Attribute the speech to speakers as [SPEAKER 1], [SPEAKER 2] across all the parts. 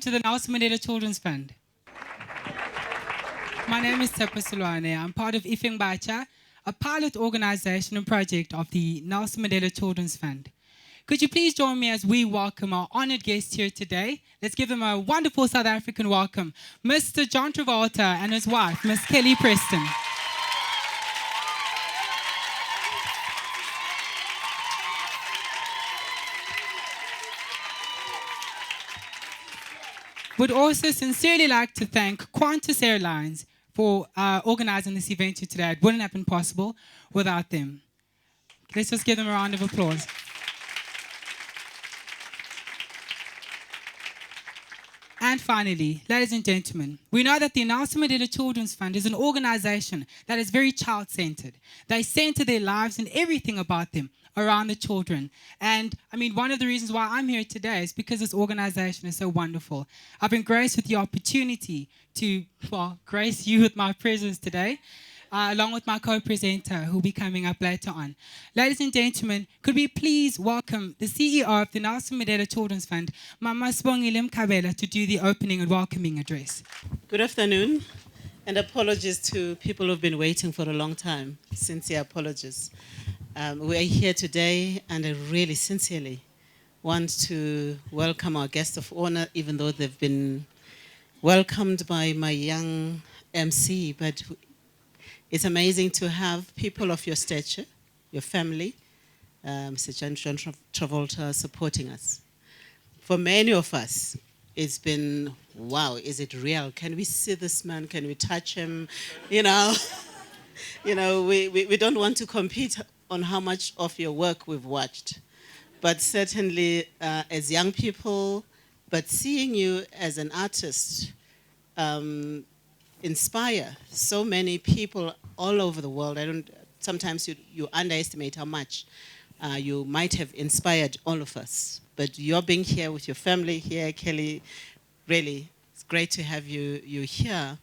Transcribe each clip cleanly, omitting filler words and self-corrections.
[SPEAKER 1] to the Nelson Mandela Children's Fund. My name is Tepa Silwane. I'm part of Ifing Bacha, a pilot organization and project of the Nelson Mandela Children's Fund. Could you please join me as we welcome our honored guest here today? Let's give them a wonderful South African welcome, Mr. John Travolta and his wife, Miss Kelly Preston. Would also sincerely like to thank Qantas Airlines for organizing this event here today. It wouldn't have been possible without them. Let's just give them a round of applause. And finally, ladies and gentlemen, we know that the Nelson Mandela Children's Fund is an organization that is very child-centered. They center their lives and everything about them around the children. And I mean, one of the reasons why I'm here today is because this organization is so wonderful. I've been graced with the opportunity to, grace you with my presence today, along with my co-presenter, who will be coming up later on. Ladies and gentlemen, could we please welcome the CEO of the Nelson Mandela Children's Fund, Mama Sibongile Mkhabela, to do the opening and welcoming address.
[SPEAKER 2] Good afternoon, and apologies to people who've been waiting for a long time. Sincere apologies. We are here today, and I really sincerely want to welcome our guests of honor, even though they've been welcomed by my young MC, but it's amazing to have people of your stature, your family, Mr. John Travolta, supporting us. For many of us, it's been, wow, is it real? Can we see this man? Can we touch him? You know, we don't want to compete on how much of your work we've watched. But certainly, as young people, but seeing you as an artist, inspire so many people all over the world. Sometimes you underestimate how much you might have inspired all of us. But you're being here with your family here, Kelly, really, it's great to have you here.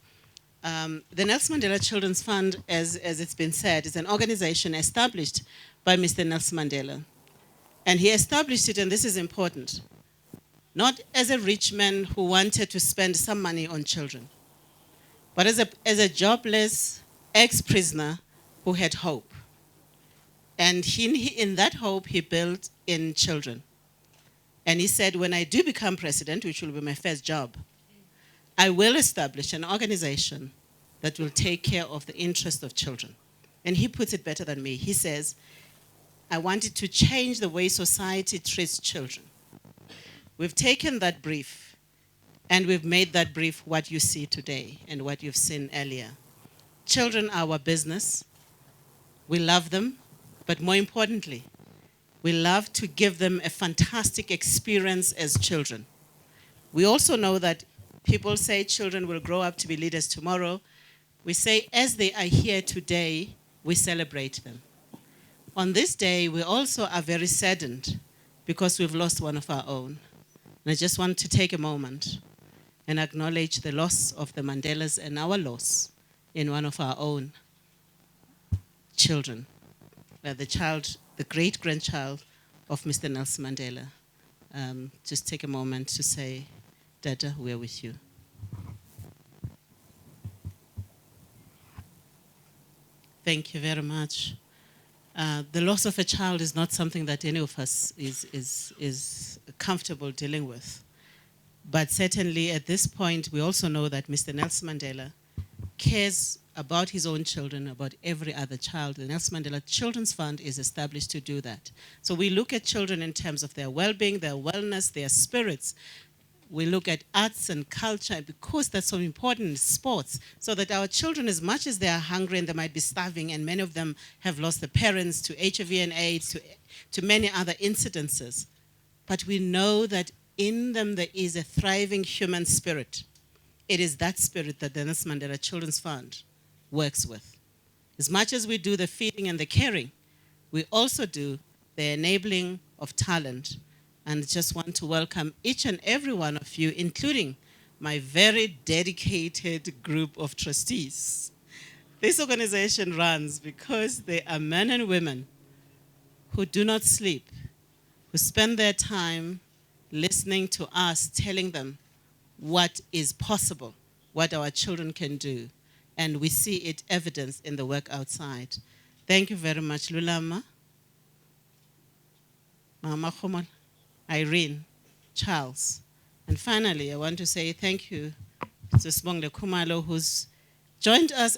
[SPEAKER 2] The Nelson Mandela Children's Fund, as it's been said, is an organization established by Mr. Nelson Mandela. And he established it, and this is important, not as a rich man who wanted to spend some money on children, but as a jobless ex-prisoner who had hope. And in that hope, he built in children. And he said, when I do become president, which will be my first job, I will establish an organization that will take care of the interest of children. And he puts it better than me. He says, I wanted to change the way society treats children. We've taken that brief, and we've made that brief what you see today and what you've seen earlier. Children are our business. We love them, but more importantly, we love to give them a fantastic experience as children. We also know that people say children will grow up to be leaders tomorrow. We say as they are here today, we celebrate them. On this day, we also are very saddened because we've lost one of our own. And I just want to take a moment and acknowledge the loss of the Mandelas and our loss in one of our own children, the great-grandchild of Mr. Nelson Mandela. Just take a moment to say, Dada, we're with you. Thank you very much. The loss of a child is not something that any of us is comfortable dealing with. But certainly at this point, we also know that Mr. Nelson Mandela cares about his own children, about every other child. The Nelson Mandela Children's Fund is established to do that. So we look at children in terms of their well-being, their wellness, their spirits. We look at arts and culture because that's so important, sports, so that our children, as much as they are hungry and they might be starving, and many of them have lost their parents to HIV and AIDS, to many other incidences, but we know that in them there is a thriving human spirit. It is that spirit that the Nelson Mandela Children's Fund works with. As much as we do the feeding and the caring, we also do the enabling of talent. And just want to welcome each and every one of you, including my very dedicated group of trustees. This organization runs because they are men and women who do not sleep, who spend their time listening to us, telling them what is possible, what our children can do. And we see it evidenced in the work outside. Thank you very much, Lulama, Mama Khumol, Irene, Charles. And finally, I want to say thank you to Sibongle Khumalo, who's joined us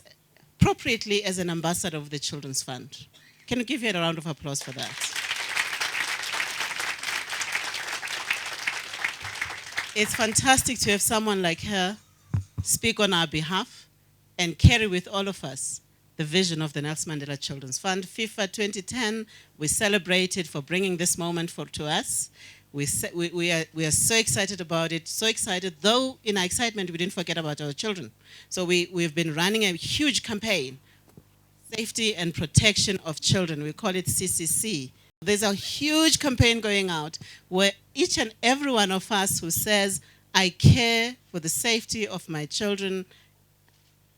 [SPEAKER 2] appropriately as an ambassador of the Children's Fund. Can you give her a round of applause for that? It's fantastic to have someone like her speak on our behalf and carry with all of us the vision of the Nelson Mandela Children's Fund. FIFA 2010, we celebrated for bringing this moment to us. We are so excited about it, so excited, though in our excitement we didn't forget about our children. So we've been running a huge campaign, Safety and Protection of Children. We call it CCC. There's a huge campaign going out where each and every one of us who says, I care for the safety of my children,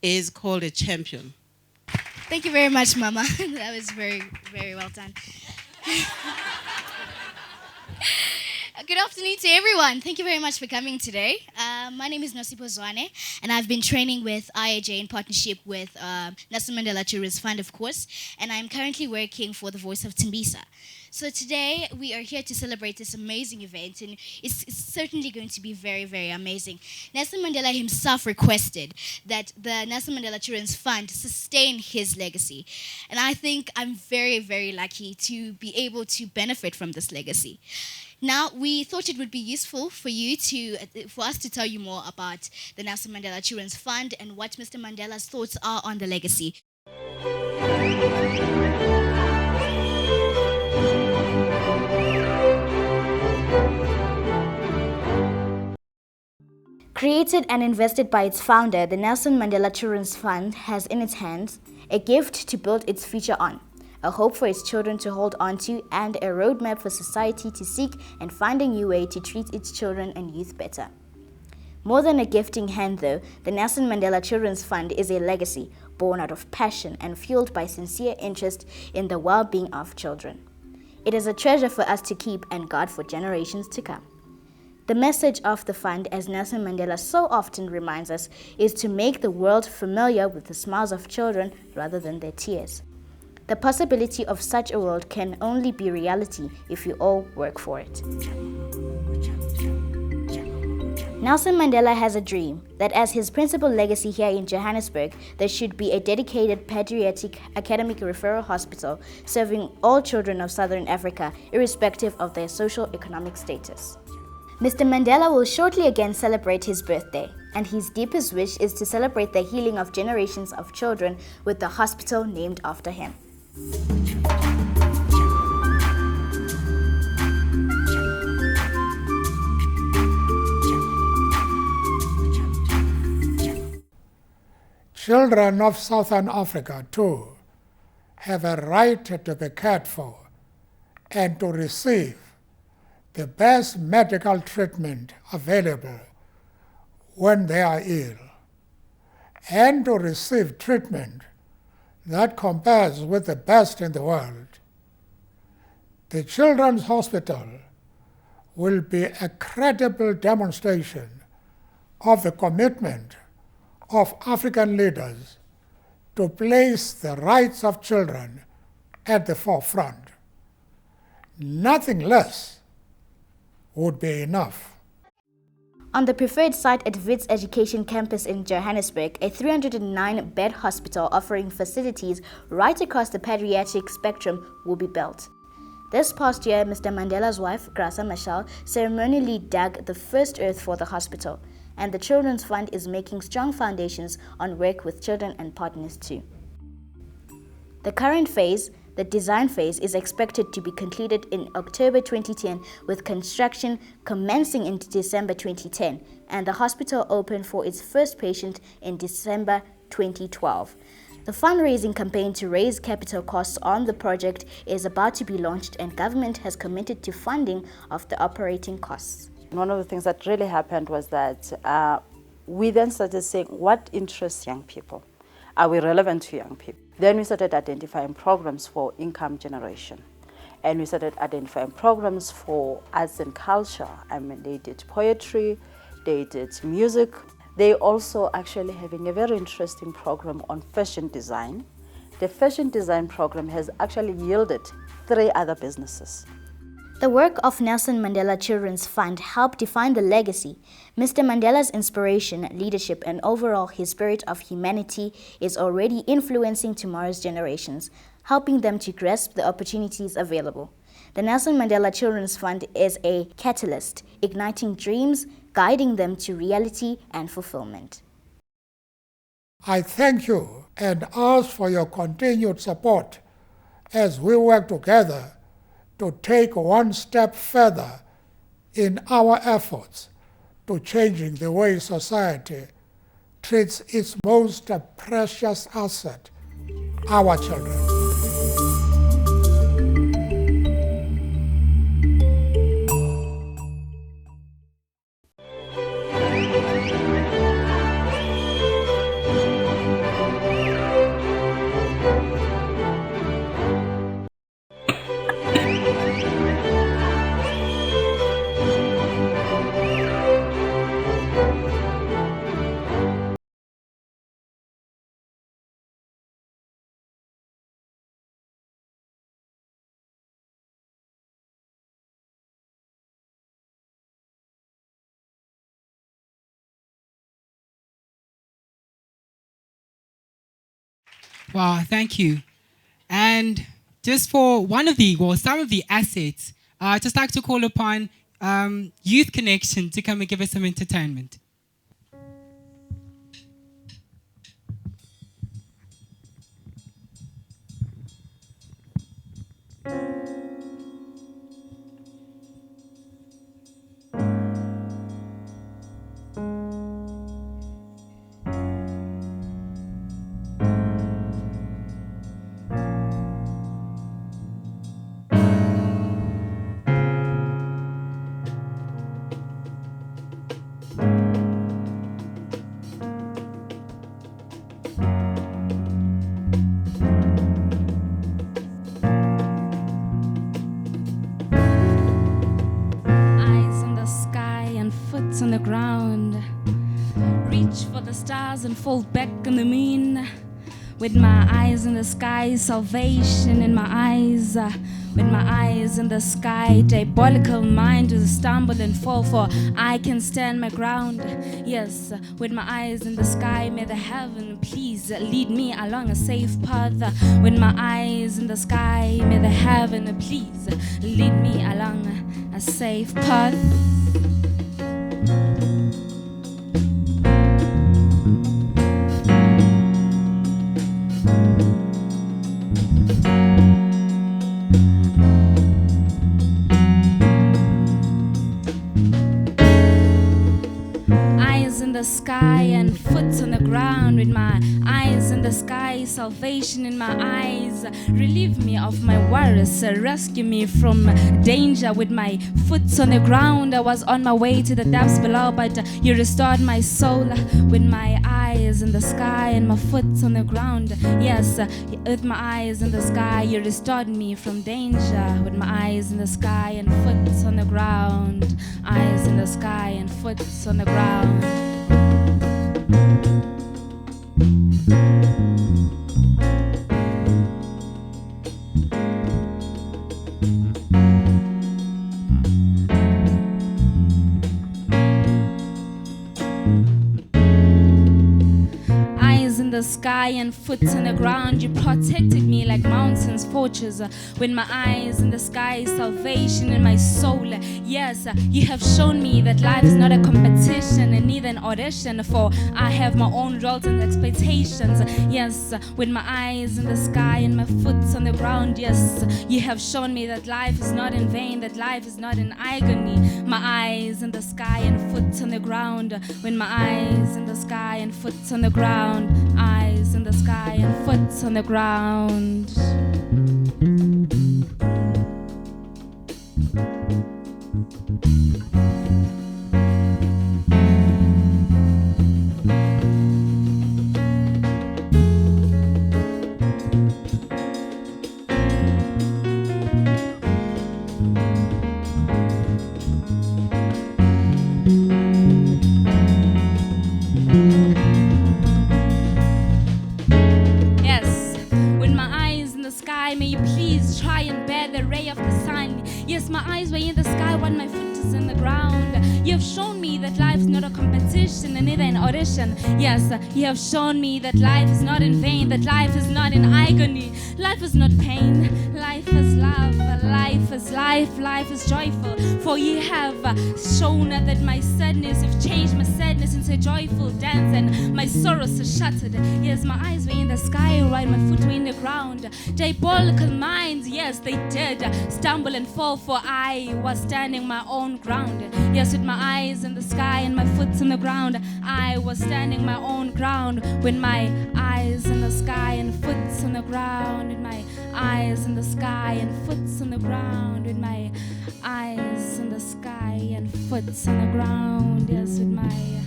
[SPEAKER 2] is called a champion.
[SPEAKER 3] Thank you very much, Mama. That was very, very well done. Good afternoon to everyone. Thank you very much for coming today. My name is Nosipo Zwane, and I've been training with IAJ in partnership with Nelson Mandela Children's Fund, of course, and I'm currently working for the Voice of Tembisa. So today, we are here to celebrate this amazing event, and it's certainly going to be very, very amazing. Nelson Mandela himself requested that the Nelson Mandela Children's Fund sustain his legacy. And I think I'm very, very lucky to be able to benefit from this legacy. Now, we thought it would be useful for us to tell you more about the Nelson Mandela Children's Fund and what Mr. Mandela's thoughts are on the legacy. Created and invested by its founder, the Nelson Mandela Children's Fund has in its hands a gift to build its future on, a hope for its children to hold on to, and a roadmap for society to seek and find a new way to treat its children and youth better. More than a gifting hand, though, the Nelson Mandela Children's Fund is a legacy born out of passion and fueled by sincere interest in the well-being of children. It is a treasure for us to keep and guard for generations to come. The message of the fund, as Nelson Mandela so often reminds us, is to make the world familiar with the smiles of children rather than their tears. The possibility of such a world can only be reality if we all work for it. Nelson Mandela has a dream that as his principal legacy here in Johannesburg, there should be a dedicated pediatric academic referral hospital serving all children of Southern Africa, irrespective of their socio-economic status. Mr. Mandela will shortly again celebrate his birthday, and his deepest wish is to celebrate the healing of generations of children with the hospital named after him.
[SPEAKER 4] Children of Southern Africa, too, have a right to be cared for and to receive the best medical treatment available when they are ill, and to receive treatment that compares with the best in the world. The Children's Hospital will be a credible demonstration of the commitment of African leaders to place the rights of children at the forefront. Nothing less would be enough.
[SPEAKER 3] On the preferred site at Wits Education Campus in Johannesburg, a 309-bed hospital offering facilities right across the pediatric spectrum will be built. This past year, Mr. Mandela's wife, Graça Machel, ceremonially dug the first earth for the hospital, and the Children's Fund is making strong foundations on work with children and partners too. The current phase, the design phase, is expected to be completed in October 2010, with construction commencing in December 2010, and the hospital opened for its first patient in December 2012. The fundraising campaign to raise capital costs on the project is about to be launched, and government has committed to funding of the operating costs.
[SPEAKER 5] One of the things that really happened was that we then started saying, what interests young people? Are we relevant to young people? Then we started identifying programs for income generation. And we started identifying programs for arts and culture. I mean, they did poetry, they did music. They also actually having a very interesting program on fashion design. The fashion design program has actually yielded 3 other businesses.
[SPEAKER 3] The work of Nelson Mandela Children's Fund helped define the legacy. Mr. Mandela's inspiration, leadership, and overall his spirit of humanity is already influencing tomorrow's generations, helping them to grasp the opportunities available. The Nelson Mandela Children's Fund is a catalyst, igniting dreams, guiding them to reality and fulfillment.
[SPEAKER 4] I thank you and ask for your continued support as we work together to take one step further in our efforts to changing the way society treats its most precious asset, our children.
[SPEAKER 1] Wow, thank you. And just for some of the assets, I'd just like to call upon Youth Connection to come and give us some entertainment.
[SPEAKER 6] On the ground, reach for the stars and fall back on the moon. With my eyes in the sky, salvation in my eyes. With my eyes in the sky, diabolical mind to stumble and fall, for I can stand my ground. Yes, with my eyes in the sky, may the heaven please lead me along a safe path. With my eyes in the sky, may the heaven please lead me along a safe path. The sky and foot on the ground, with my eyes in the sky, salvation in my eyes. Relieve me of my worries, rescue me from danger. With my foot on the ground, I was on my way to the depths below, but you restored my soul. With my eyes in the sky and my foot on the ground, yes, with my eyes in the sky, you restored me from danger. With my eyes in the sky and foot on the ground, eyes in the sky and foot on the ground. The sky and foot on the ground, you protected me like mountains, fortress. With my eyes in the sky, salvation in my soul. Yes, you have shown me that life is not a competition and neither an audition, for I have my own roles and expectations. Yes, with my eyes in the sky and my foot on the ground, yes, you have shown me that life is not in vain, that life is not in agony. My eyes in the sky and foot on the ground, with my eyes in the sky and foot on the ground, eyes in the sky and foot on the ground. Yes, my eyes were in the sky while my foot is in the ground. You have shown me that life is not a competition and neither an audition. Yes, you have shown me that life is not in vain, that life is not in agony. Life is not pain, life is love, life is life, life is joyful. For you have shown that my sadness, you've changed my sadness into a joyful dance, and my sorrows are shattered. Yes, my eyes were in the sky while my foot were in the ground. Diabolical minds, yes, they did stumble and fall, for I was standing my own ground. Yes, with my eyes in the sky and my foot in the ground, I was standing my own ground. With my eyes in the sky and foot in the ground, with my eyes in the sky and foot in the ground, with my eyes in the sky and foot in the ground. Yes, with my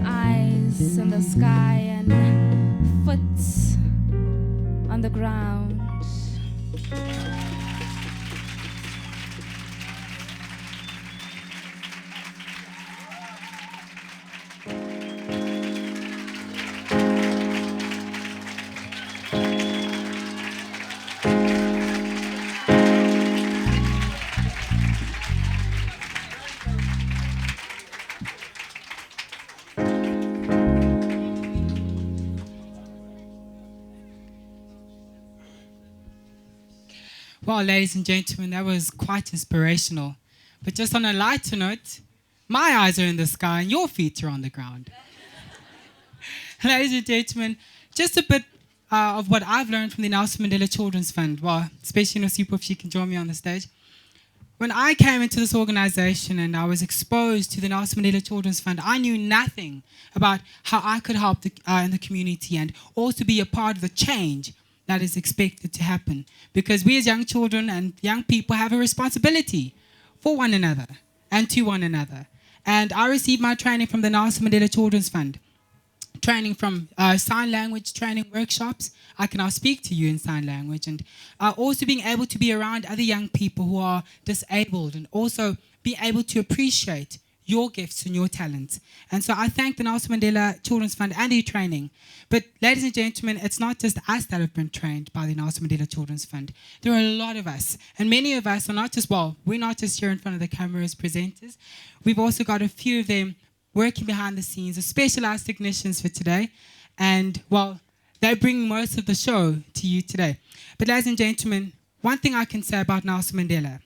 [SPEAKER 6] eyes in the sky and foot on the ground.
[SPEAKER 1] Well, ladies and gentlemen, that was quite inspirational. But just on a lighter note, my eyes are in the sky and your feet are on the ground. Ladies and gentlemen, just a bit of what I've learned from the Nelson Mandela Children's Fund. Well, especially Nosipo, if she can join me on the stage. When I came into this organization and I was exposed to the Nelson Mandela Children's Fund, I knew nothing about how I could help in the community and also be a part of the change that is expected to happen. Because we as young children and young people have a responsibility for one another and to one another. And I received my training from the Nelson Mandela Children's Fund. Training from sign language training workshops. I can now speak to you in sign language, and also being able to be around other young people who are disabled and also be able to appreciate your gifts and your talents. And so I thank the Nelson Mandela Children's Fund and the training. But ladies and gentlemen, it's not just us that have been trained by the Nelson Mandela Children's Fund. There are a lot of us. And many of us are not just, well, we're not just here in front of the camera as presenters. We've also got a few of them working behind the scenes, as specialized technicians for today. And, well, they bring most of the show to you today. But ladies and gentlemen, one thing I can say about Nelson Mandela.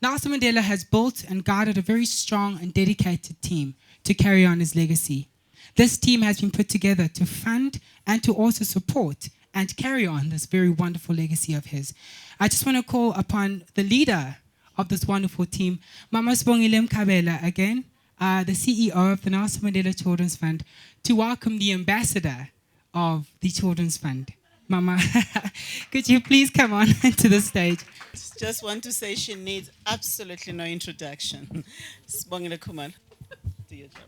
[SPEAKER 1] Nelson Mandela has built and guided a very strong and dedicated team to carry on his legacy. This team has been put together to fund and to also support and carry on this very wonderful legacy of his. I just want to call upon the leader of this wonderful team, Mama Sibongile Mkhabela, again, the CEO of the Nelson Mandela Children's Fund, to welcome the ambassador of the Children's Fund. Mama, could you please come on to the stage?
[SPEAKER 2] Just want to say she needs absolutely no introduction. Sibongile Khumalo, do your job.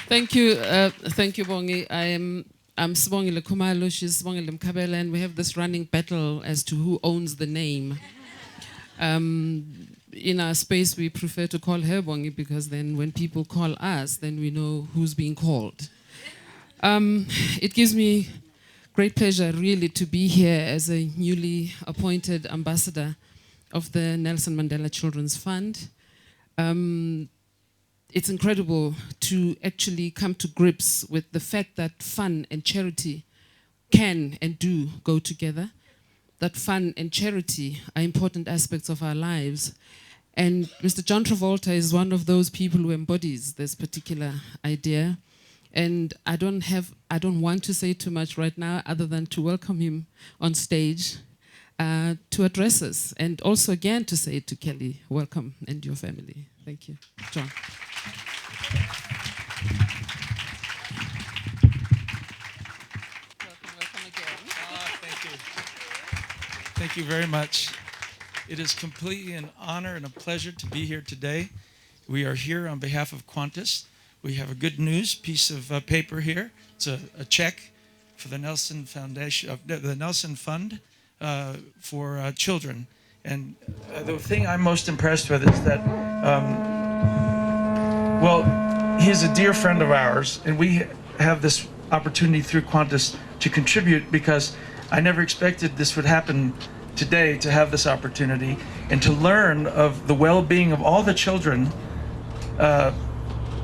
[SPEAKER 7] Thank you, Bongi. I'm Sibongile Khumalo, she's Sibongile Mkhabela, and we have this running battle as to who owns the name. In our space, we prefer to call her Bongi because then when people call us, then we know who's being called. It gives me great pleasure, really, to be here as a newly appointed ambassador of the Nelson Mandela Children's Fund. It's incredible to actually come to grips with the fact that fun and charity can and do go together, that fun and charity are important aspects of our lives. And Mr. John Travolta is one of those people who embodies this particular idea. And I don't want to say too much right now other than to welcome him on stage to address us. And also again to say to Kelly, welcome, and your family. Thank you. John.
[SPEAKER 8] Welcome again. Thank you. Thank you very much. It is completely an honor and a pleasure to be here today. We are here on behalf of Qantas. We have a good news piece of paper here. It's a check for the Nelson Foundation, the Nelson Fund for children. And the thing I'm most impressed with is that, well, he's a dear friend of ours, and we have this opportunity through Qantas to contribute because I never expected this would happen today to have this opportunity and to learn of the well-being of all the children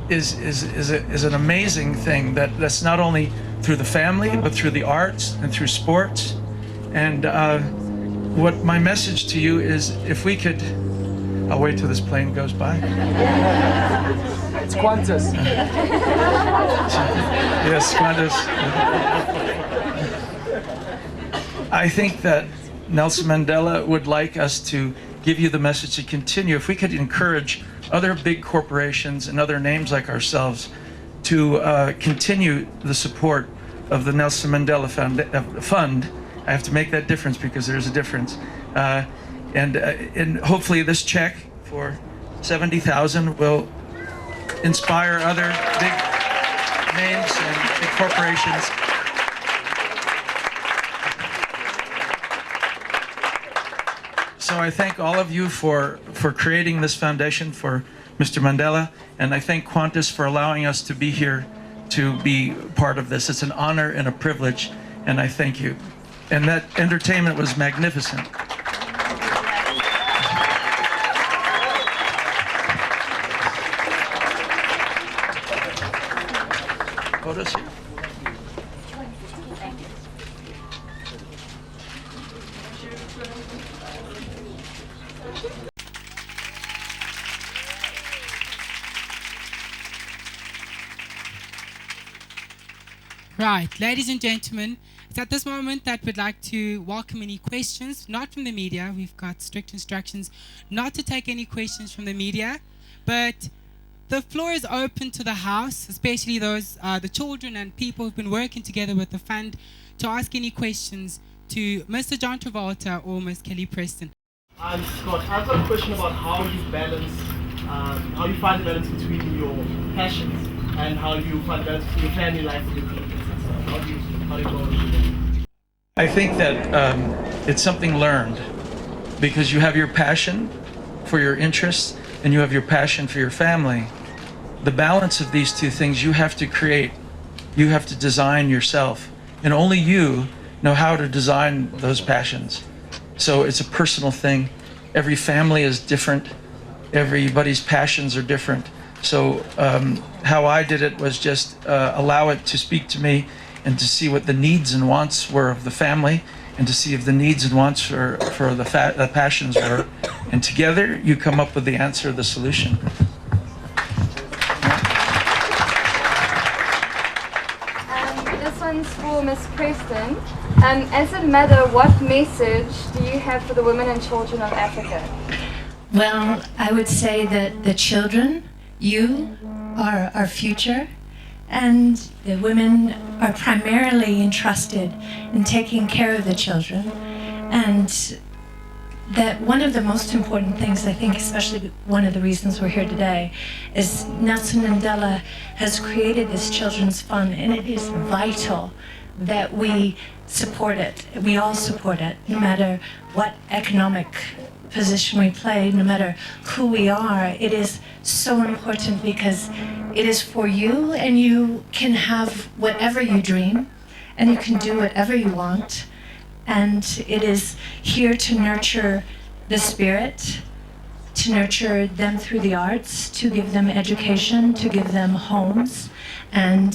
[SPEAKER 8] is an amazing thing. That's not only through the family, but through the arts and through sports. And what my message to you is, if we could, I'll wait till this plane goes by.
[SPEAKER 9] It's Qantas.
[SPEAKER 8] Yes, Qantas. I think that Nelson Mandela would like us to give you the message to continue. If we could encourage other big corporations and other names like ourselves to continue the support of the Nelson Mandela Fund. I have to make that difference because there's a difference. And hopefully this check for 70,000 will inspire other big names and big corporations. So I thank all of you for creating this foundation for Mr. Mandela, and I thank Qantas for allowing us to be here to be part of this. It's an honor and a privilege, and I thank you. And that entertainment was magnificent. Photos here?
[SPEAKER 1] Right, ladies and gentlemen, it's at this moment that we'd like to welcome any questions, not from the media. We've got strict instructions not to take any questions from the media, but the floor is open to the house, especially those, the children and people who've been working together with the fund, to ask any questions to Mr. John Travolta or Ms. Kelly Preston.
[SPEAKER 9] Scott, I've got a question about how you balance, how you find the balance between your passions and how you find the balance between your family life and your commitments and stuff. How do you go?
[SPEAKER 8] I think that it's something learned, because you have your passion for your interests and you have your passion for your family. The balance of these two things you have to create. You have to design yourself, and only you know how to design those passions. So it's a personal thing. Every family is different. Everybody's passions are different. So how I did it was just allow it to speak to me and to see what the needs and wants were of the family, and to see if the needs and wants for the passions were. And together you come up with the answer, the solution.
[SPEAKER 10] This one's for Ms. Preston. As a mother, what message do you have for the women and children of Africa?
[SPEAKER 11] Well, I would say that the children, you are our future, and the women are primarily entrusted in taking care of the children. And that one of the most important things, I think, especially one of the reasons we're here today, is Nelson Mandela has created this children's fund, and it is vital that we support it. We all support it, no matter what economic position we play, no matter who we are. It is so important because it is for you, and you can have whatever you dream, and you can do whatever you want. And it is here to nurture the spirit, to nurture them through the arts, to give them education, to give them homes. And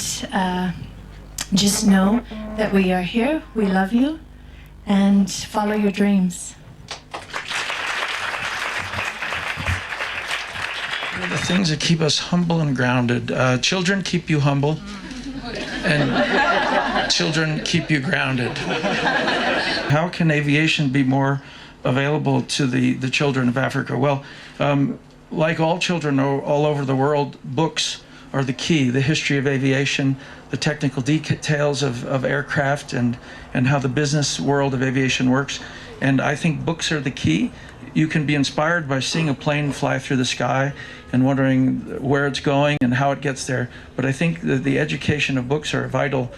[SPEAKER 11] just know that we are here, we love you, and follow your dreams.
[SPEAKER 8] The things that keep us humble and grounded. Children keep you humble, and children keep you grounded. How can aviation be more available to the children of Africa? Well, like all children all over the world, books are the key. The history of aviation, the technical details of aircraft, and how the business world of aviation works. And I think books are the key. You can be inspired by seeing a plane fly through the sky and wondering where it's going and how it gets there. But I think that the education of books are vital